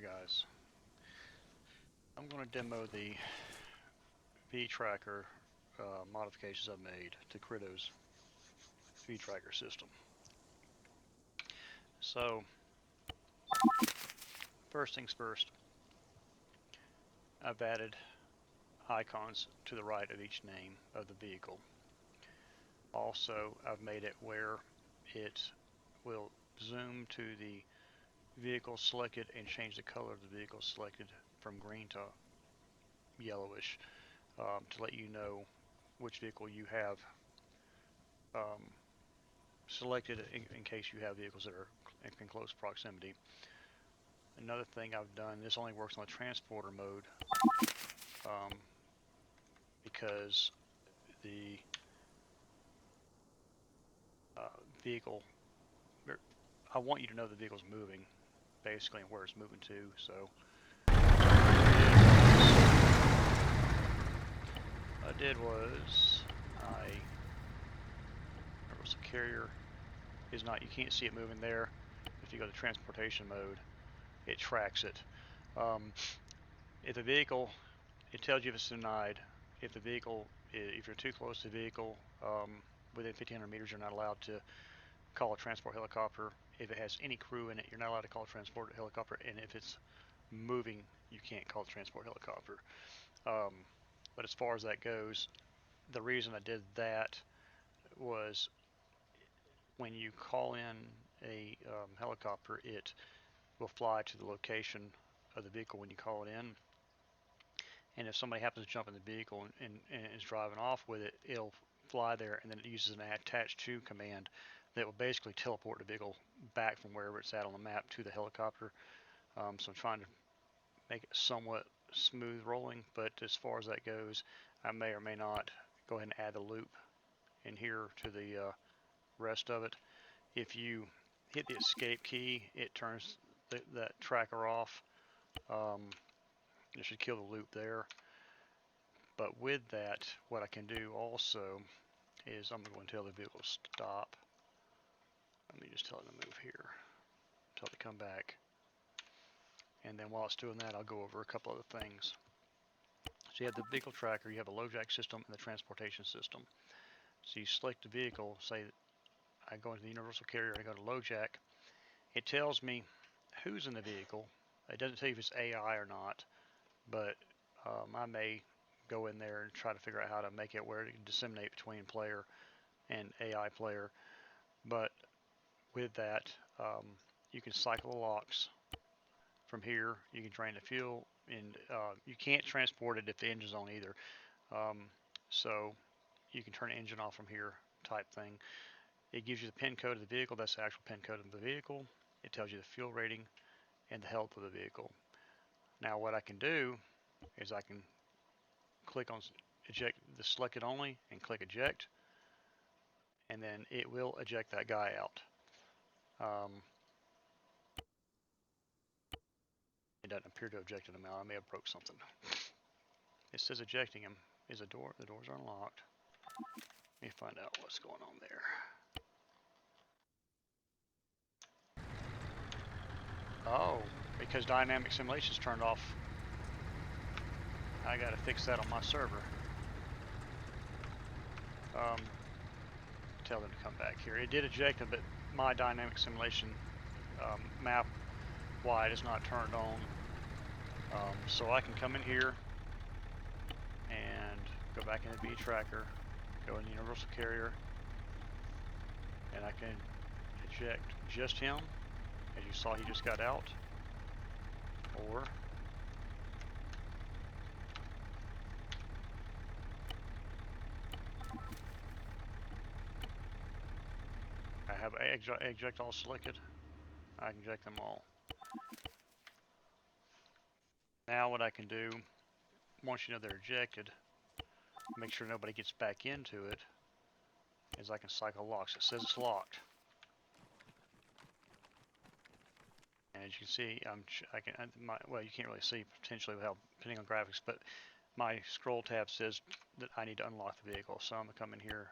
Hi guys, I'm going to demo the V-Tracker modifications I've made to Critto's V-Tracker system. So, first things first, I've added icons to the right of each name of the vehicle. Also, I've made it where it will zoom to the vehicle selected and change the color of the vehicle selected from green to yellowish to let you know which vehicle you have selected in case you have vehicles that are in close proximity. Another thing I've done, this only works on the transporter mode because the vehicle, I want you to know the vehicle's moving basically and where it's moving to. So what I did was the carrier is not, you can't see it moving there. If you go to transportation mode, it tracks it. If the vehicle, it tells you if it's denied. If the vehicle, if you're too close to the vehicle, within 1,500 meters, you're not allowed to call a transport helicopter. If it has any crew in it, you're not allowed to call a transport helicopter. And if it's moving, you can't call a transport helicopter. But as far as that goes, the reason I did that was when you call in a helicopter, it will fly to the location of the vehicle when you call it in. And if somebody happens to jump in the vehicle and is driving off with it, it'll fly there, and then it uses an attach to command that will basically teleport the vehicle back from wherever it's at on the map to the helicopter. So I'm trying to make it somewhat smooth rolling, but as far as that goes, I may or may not go ahead and add the loop in here to the rest of it. If you hit the escape key, it turns that tracker off. It should kill the loop there. But with that, what I can do also is I'm going to tell the vehicle to stop. Let me just tell it to move here. Tell it to come back. And then while it's doing that, I'll go over a couple other things. So you have the vehicle tracker, you have a LoJack system, and the transportation system. So you select the vehicle, say I go into the universal carrier, I go to LoJack. It tells me who's in the vehicle. It doesn't tell you if it's AI or not, but I may go in there and try to figure out how to make it where it can disseminate between player and AI player. But with that, you can cycle the locks from here. You can drain the fuel, and you can't transport it if the engine's on either. So you can turn the engine off from here type thing. It gives you the pin code of the vehicle. That's the actual pin code of the vehicle. It tells you the fuel rating and the health of the vehicle. Now what I can do is I can click on eject the selected only and click eject, and then it will eject that guy out. It doesn't appear to have ejected him out. I may have broke something. It says ejecting him. Is the doors are unlocked. Let me find out what's going on there. Oh, because dynamic simulation's turned off. I gotta fix that on my server. Tell them to come back here. It did eject him, but my dynamic simulation map wide is not turned on. So I can come in here and go back into V-Tracker, go in the universal carrier, and I can eject just him. As you saw, he just got out. Or I have eject all selected. I can eject them all. Now what I can do, once you know they're ejected, make sure nobody gets back into it, is I can cycle locks. It says it's locked. And as you can see, well, you can't really see potentially without depending on graphics, but my scroll tab says that I need to unlock the vehicle. So I'm gonna come in here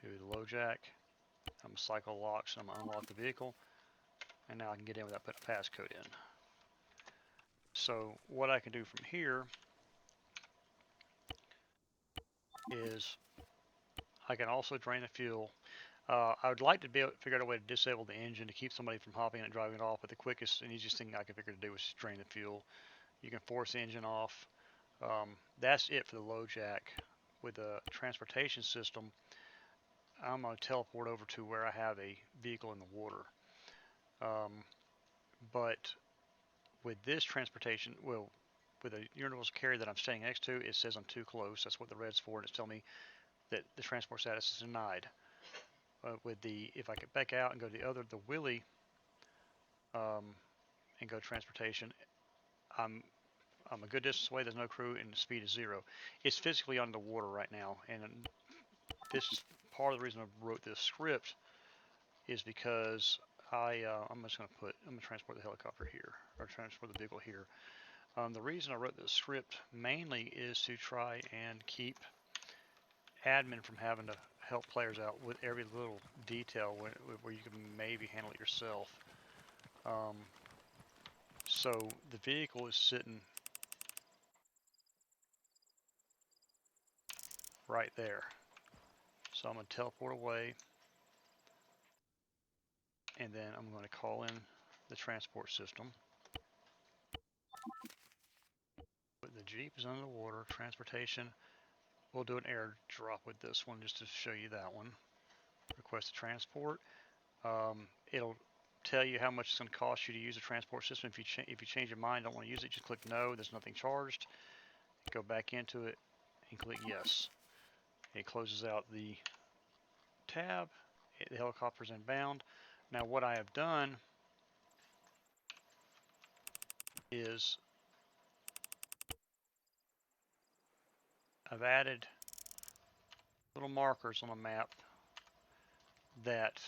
to the LoJack. I'm gonna cycle locks and I'm gonna unlock the vehicle. And now I can get in without putting a passcode in. So what I can do from here is I can also drain the fuel. I would like to be able to figure out a way to disable the engine to keep somebody from hopping in and driving it off, but the quickest and easiest thing I could figure to do was just drain the fuel. You can force the engine off. That's it for the LoJack. With the transportation system, I'm going to teleport over to where I have a vehicle in the water. But with this transportation, well, with a universal carrier that I'm staying next to, it says I'm too close. That's what the red's for, and it's telling me that the transport status is denied. If I get back out and go to the Willy, and go transportation, I'm a good distance away. There's no crew, and the speed is 0. It's physically underwater right now, and this is part of the reason I wrote this script is because I'm gonna transport the helicopter here, or transport the vehicle here. The reason I wrote this script mainly is to try and keep admin from having to help players out with every little detail where you can maybe handle it yourself. So the vehicle is sitting right there. So I'm going to teleport away, and then I'm going to call in the transport system. But the Jeep is under the water. Transportation, we'll do an airdrop with this one just to show you that one. Request a transport. It'll tell you how much it's going to cost you to use the transport system. If you change your mind, don't want to use it, just click no. There's nothing charged. Go back into it and click yes. It closes out the tab. The helicopter's inbound. Now what I have done is I've added little markers on a map that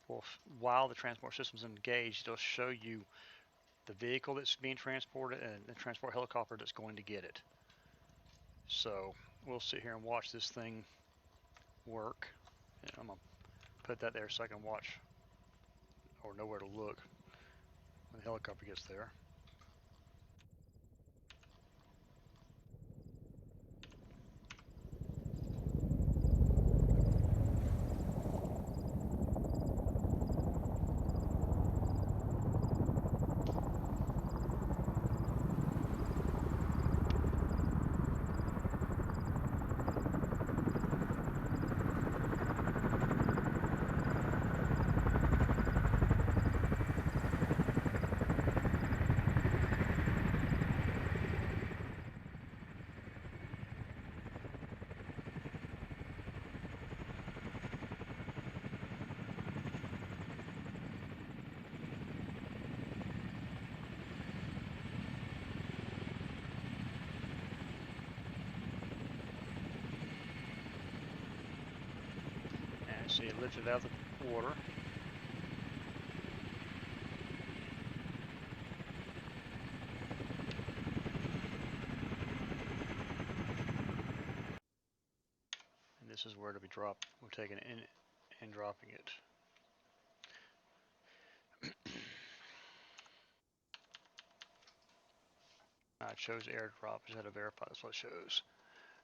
will, while the transport system is engaged, it'll show you the vehicle that's being transported and the transport helicopter that's going to get it. So we'll sit here and watch this thing work. And I'm going to put that there so I can watch or know where to look when the helicopter gets there. And see it lifted out of the water. And this is where to be dropped. We're taking it in and dropping it. It shows airdrop. Just had to verify that's what it shows.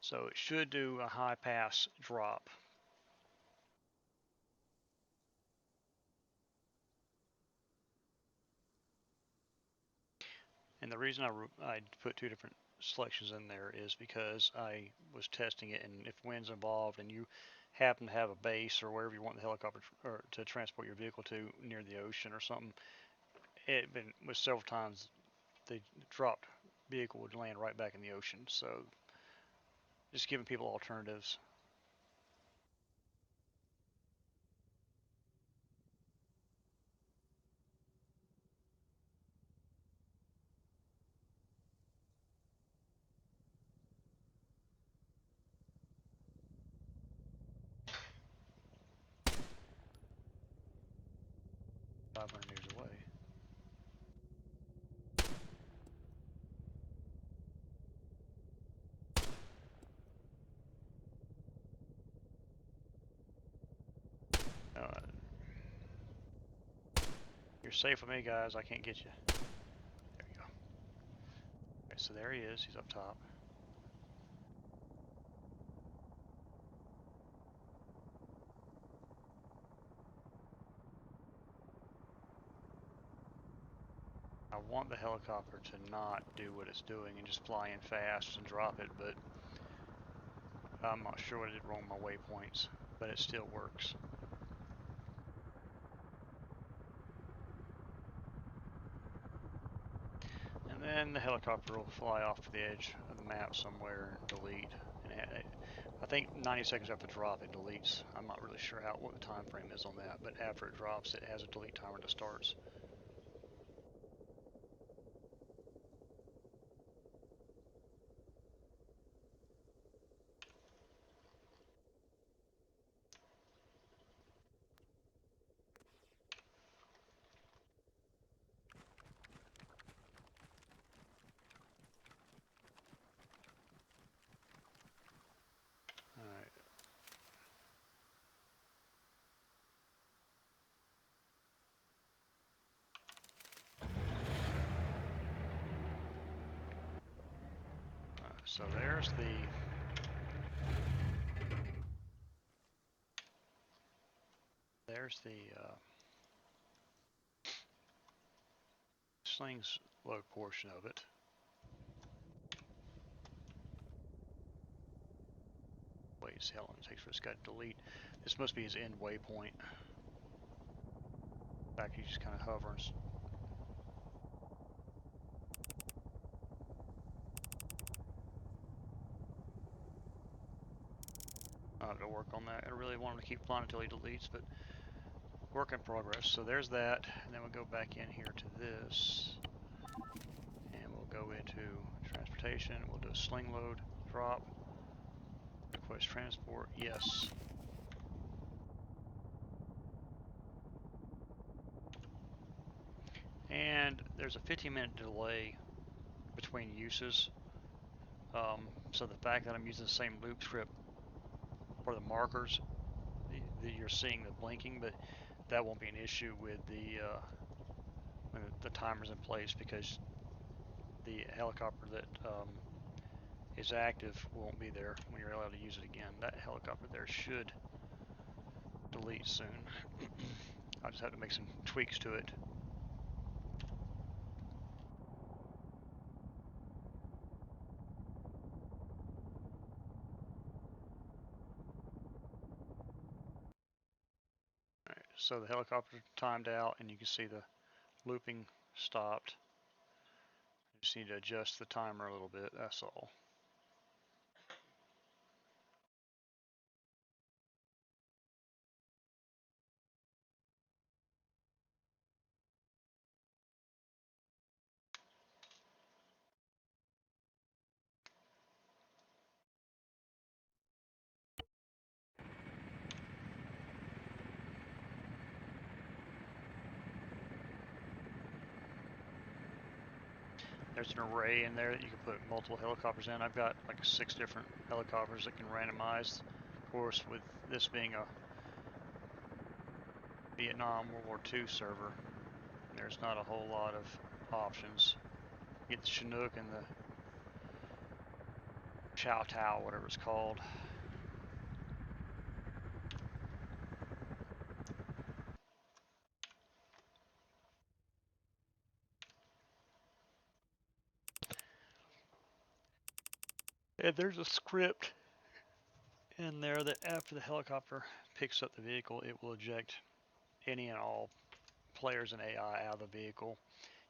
So it should do a high pass drop. And the reason I put 2 different selections in there is because I was testing it, and if wind's involved and you happen to have a base or wherever you want the helicopter or to transport your vehicle to near the ocean or something, it been with several times the dropped vehicle would land right back in the ocean. So just giving people alternatives. $500 away. Uh, you're safe with me, guys. I can't get you. There you go. Right, so there he is. He's up top. I want the helicopter to not do what it's doing and just fly in fast and drop it, but I'm not sure what I did wrong with my waypoints, but it still works. And then the helicopter will fly off to the edge of the map somewhere and delete. And I think 90 seconds after drop it deletes. I'm not really sure what the time frame is on that, but after it drops, it has a delete timer that starts. All right. So there's the slings load portion of it. Wait, see how long it takes for this guy to delete. This must be his end waypoint. In fact, he's just kind of hovering. I'll have to work on that. I really want him to keep flying until he deletes, but work in progress. So there's that, and then we'll go back in here to this, and we'll go into transportation. We'll do a sling load, drop, request transport, yes. And there's a 15-minute delay between uses. So the fact that I'm using the same loop script for the markers, you're seeing the blinking, but that won't be an issue with when the timer's in place, because the helicopter that is active won't be there when you're allowed to use it again. That helicopter there should delete soon. I'll just have to make some tweaks to it. All right, so the helicopter timed out, and you can see the looping stopped. I just need to adjust the timer a little bit, that's all. There's an array in there that you can put multiple helicopters in. I've got like 6 different helicopters that can randomize. Of course, with this being a Vietnam World War II server, there's not a whole lot of options. You get the Chinook and the Chow Tao, whatever it's called. And there's a script in there that after the helicopter picks up the vehicle, it will eject any and all players and AI out of the vehicle,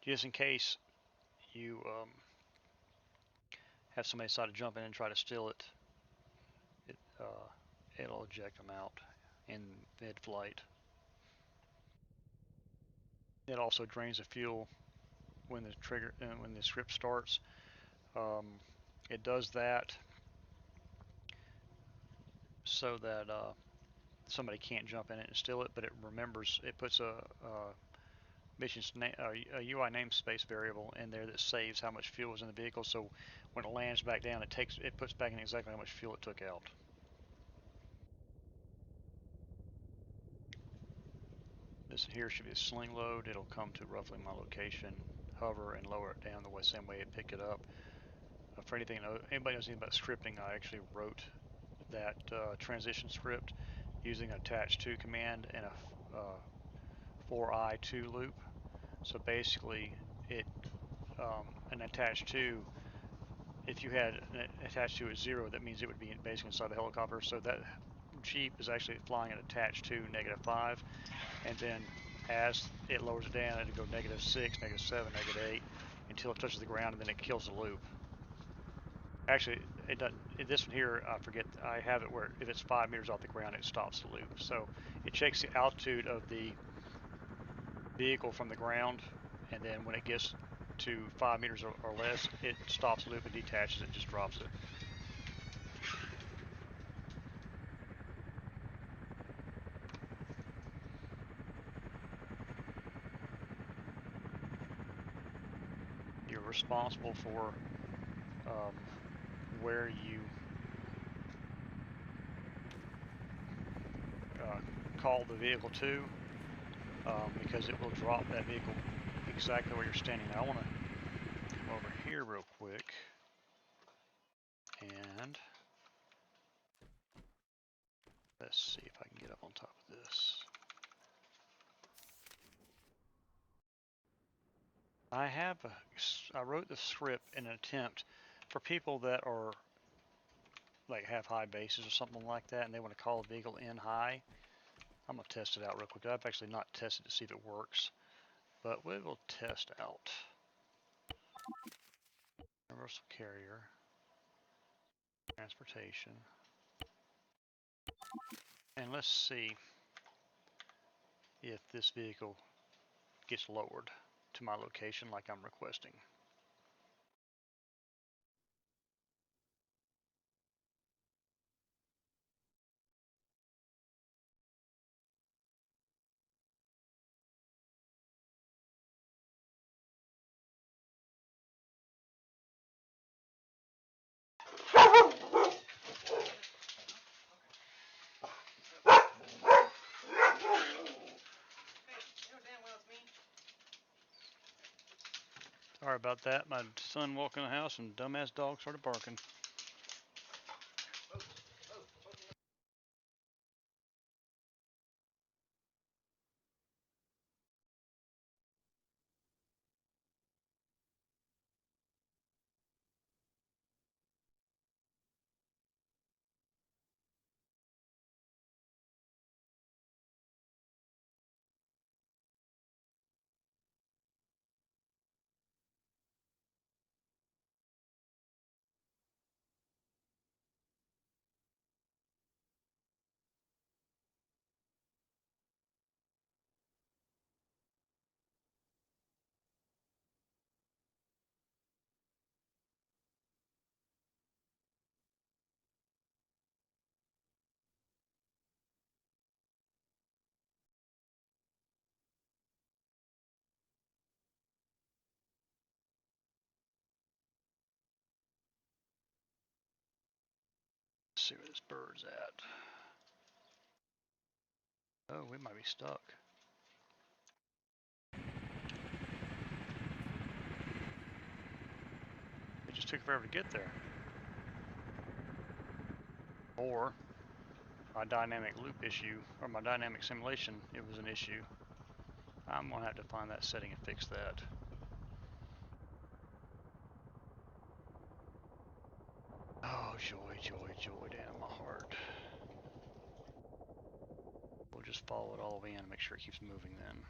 just in case you have somebody decide to jump in and try to steal it. It'll eject them out in mid-flight. It also drains the fuel when the script starts. It does that so that somebody can't jump in it and steal it, but it remembers. It puts a UI namespace variable in there that saves how much fuel is in the vehicle. So when it lands back down, it puts back in exactly how much fuel it took out. This here should be a sling load. It'll come to roughly my location, hover, and lower it down the same way it picked it up. for anything, anybody knows anything about scripting, I actually wrote that transition script using an attach to command and a for I2 loop. So basically, it an attach to, if you had an attached to at 0, that means it would be basically inside the helicopter. So that Jeep is actually flying at attached to -5, and then as it lowers it down, it'll go -6, -7, -8 until it touches the ground, and then it kills the loop. Actually, it doesn't. This one here, I forget. I have it where if it's 5 meters off the ground, it stops the loop. So it checks the altitude of the vehicle from the ground, and then when it gets to 5 meters or less, it stops the loop and detaches it and just drops it. You're responsible for where you call the vehicle to, because it will drop that vehicle exactly where you're standing. Now I want to come over here real quick and let's see if I can get up on top of this. I wrote the script in an attempt for people that are like have high bases or something like that, and they want to call the vehicle in high. I'm gonna test it out real quick. I've actually not tested to see if it works, but we will test out. Universal carrier, transportation, and let's see if this vehicle gets lowered to my location like I'm requesting. Sorry about that. My son walked in the house and dumbass dog started barking. Let's see where this bird's at. Oh, we might be stuck. It just took forever to get there. Or my dynamic loop issue, or my dynamic simulation, it was an issue. I'm gonna have to find that setting and fix that. Oh, joy, joy, joy down in my heart. We'll just follow it all the way in and make sure it keeps moving then.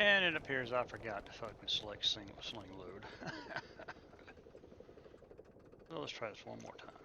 And it appears I forgot to fucking select sling load. So let's try this one more time.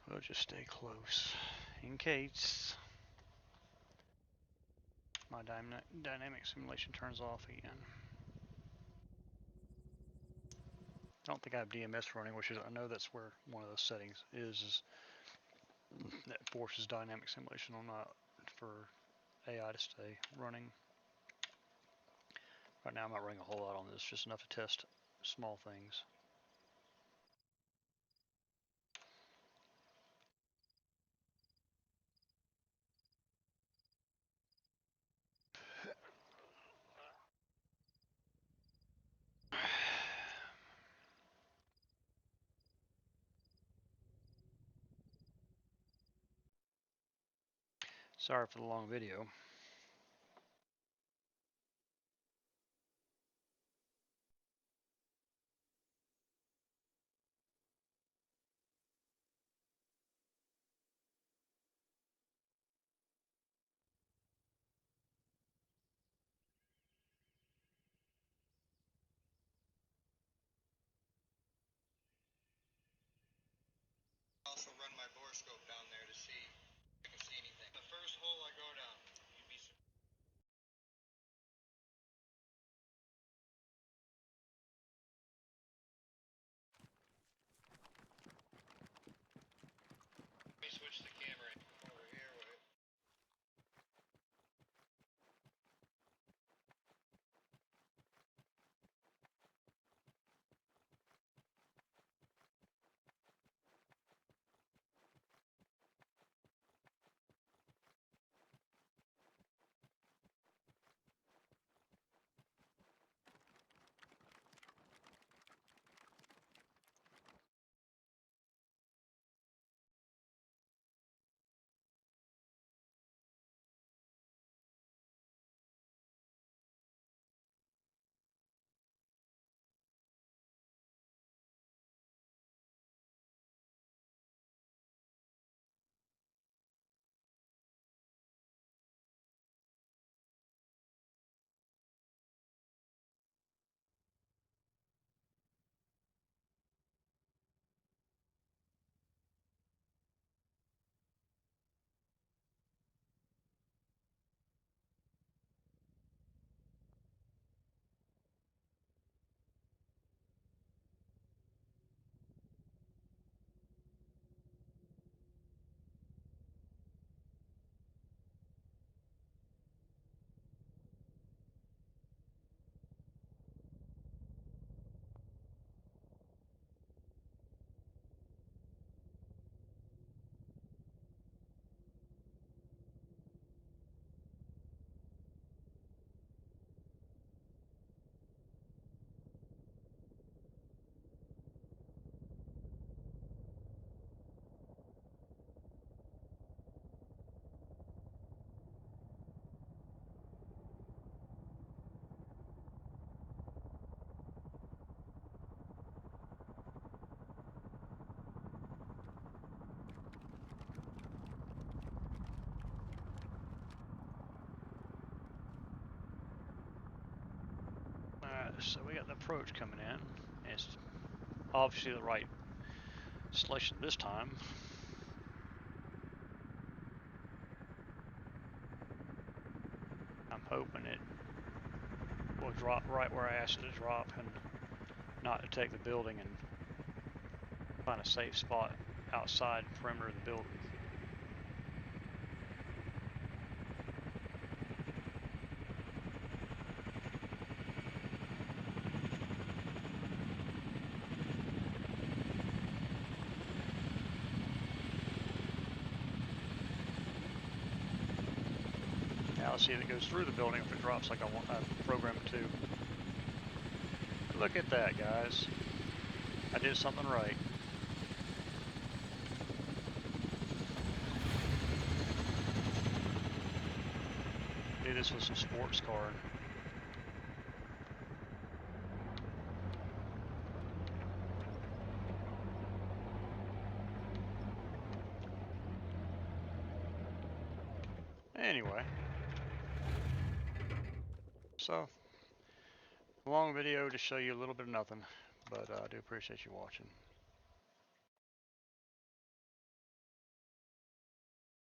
We'll just stay close in case my dynamic simulation turns off again. I don't think I have DMS running, which is, I know that's where one of those settings is that forces dynamic simulation on for AI to stay running. Right now I'm not running a whole lot on this, just enough to test small things. Sorry for the long video. Also run my borescope down there to see if I can see anything. The first hole I go down, you'd be surprised. Let me switch the camera over here. Wait. approach coming in, and it's obviously the right selection this time. I'm hoping it will drop right where I asked it to drop and not to take the building and find a safe spot outside the perimeter of the building. Now let's see if it goes through the building, if it drops like I programmed it to. Look at that, guys. I did something right. Do this with some sports card. Anyway, so long video to show you a little bit of nothing, but I do appreciate you watching.